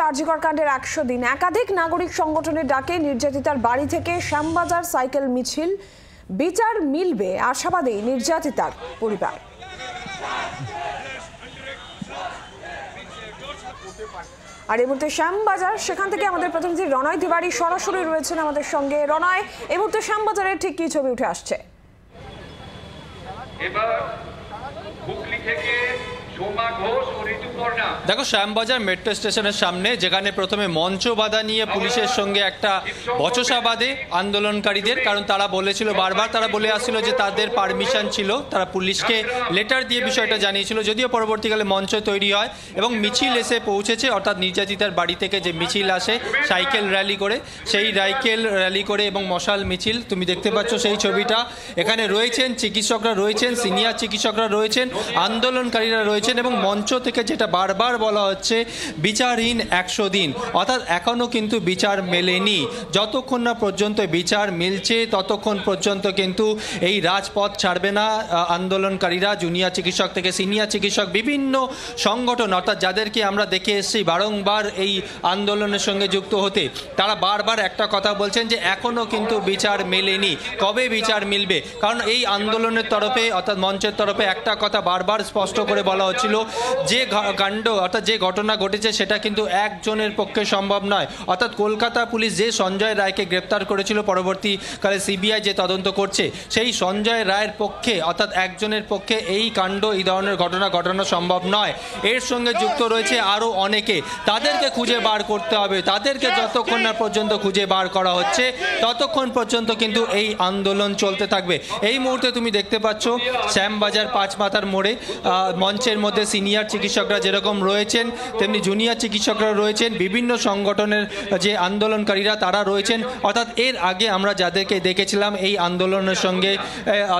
আর.জি. কর কাণ্ডের ১০০ দিন। একাধিক নাগরিক সংগঠনের ডাকে নির্যাতিতার বাড়ি থেকে শ্যামবাজার সাইকেল মিছিল। বিচার মিলবে আশাবাদী নির্যাতিতার পরিবার। আর এই মুহূর্তে শ্যামবাজার, সেখান থেকে আমাদের প্রতিনিধি রনয় তিওয়ারি সরাসরি রয়েছেন আমাদের সঙ্গে। রনয়, এই মুহূর্তে শ্যামবাজারের ঠিক কি ছবি উঠে আসছে? দেখো, শ্যামবাজার মেট্রো স্টেশনের সামনে, যেখানে প্রথমে মঞ্চ বাধা নিয়ে পুলিশের সঙ্গে একটা বচসা বাঁধে আন্দোলনকারীদের, কারণ তারা বলেছিল, বারবার তারা বলে আসছিল যে তাদের পারমিশন ছিল, তারা পুলিশকে লেটার দিয়ে বিষয়টা জানিয়েছিল। যদিও পরবর্তীকালে মঞ্চ তৈরি হয় এবং মিছিল এসে পৌঁছেছে, অর্থাৎ নির্যাতিতার বাড়ি থেকে যে মিছিল আসে সাইকেল র্যালি করে, সেই সাইকেল র্যালি করে এবং মশাল মিছিল তুমি দেখতে পাচ্ছ সেই ছবিটা। এখানে রয়েছেন চিকিৎসকরা, রয়েছেন সিনিয়র চিকিৎসকরা, রয়েছেন আন্দোলনকারীরা রয়েছেন, এবং মঞ্চ থেকে যেটা বারবার বলা হচ্ছে বিচারহীন ১০০ দিন, অর্থাৎ এখনও কিন্তু বিচার মেলেনি। যতক্ষণ না পর্যন্ত বিচার মিলছে ততক্ষণ পর্যন্ত কিন্তু এই রাজপথ ছাড়বে না আন্দোলনকারীরা। জুনিয়র চিকিৎসক থেকে সিনিয়র চিকিৎসক, বিভিন্ন সংগঠন, অর্থাৎ যাদেরকে আমরা দেখে এসেছি বারংবার এই আন্দোলনের সঙ্গে যুক্ত হতে, তারা বারবার একটা কথা বলছেন যে এখনও কিন্তু বিচার মেলেনি। কবে বিচার মিলবে? কারণ এই আন্দোলনের তরফে, অর্থাৎ মঞ্চের তরফে একটা কথা বারবার স্পষ্ট করে বলা হচ্ছিল যে কাণ্ড, অর্থাৎ যে ঘটনা ঘটেছে সেটা কিন্তু একজনের পক্ষে সম্ভব নয়। অর্থাৎ কলকাতা পুলিশ যে সঞ্জয় রায়কে গ্রেপ্তার করেছিল, পরবর্তীকালে সিবিআই যে তদন্ত করছে, সেই সঞ্জয় রায়ের পক্ষে, অর্থাৎ একজনের পক্ষে এই কাণ্ড, এই ধরনের ঘটনা ঘটানো সম্ভব নয়। এর সঙ্গে যুক্ত রয়েছে আরও অনেকে, তাদেরকে খুঁজে বার করতে হবে। তাদেরকে যতক্ষণ না পর্যন্ত খুঁজে বার করা হচ্ছে ততক্ষণ পর্যন্ত কিন্তু এই আন্দোলন চলতে থাকবে। এই মুহূর্তে তুমি দেখতে পাচ্ছ শ্যামবাজার পাঁচমাথার মোড়ে মঞ্চের মধ্যে সিনিয়র চিকিৎসকরা যেরকম রয়েছেন, তেমনি জুনিয়র চিকিৎসকরা রয়েছেন, বিভিন্ন সংগঠনের যে আন্দোলনকারীরা তারা রয়েছেন। অর্থাৎ এর আগে আমরা যাদেরকে দেখেছিলাম এই আন্দোলনের সঙ্গে,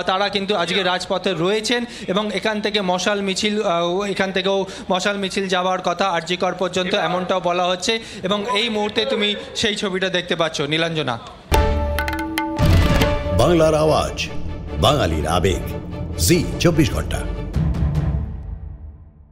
তারা কিন্তু আজকে রাজপথে রয়েছেন এবং এখান থেকে মশাল মিছিল, এখান থেকেও মশাল মিছিল যাওয়ার কথা আর.জি. কর পর্যন্ত, এমনটাও বলা হচ্ছে। এবং এই মুহূর্তে তুমি সেই ছবিটা দেখতে পাচ্ছ। নীলাঞ্জনা। বাংলার আওয়াজ, বাঙালির আবেগ, জি 24 ঘন্টা।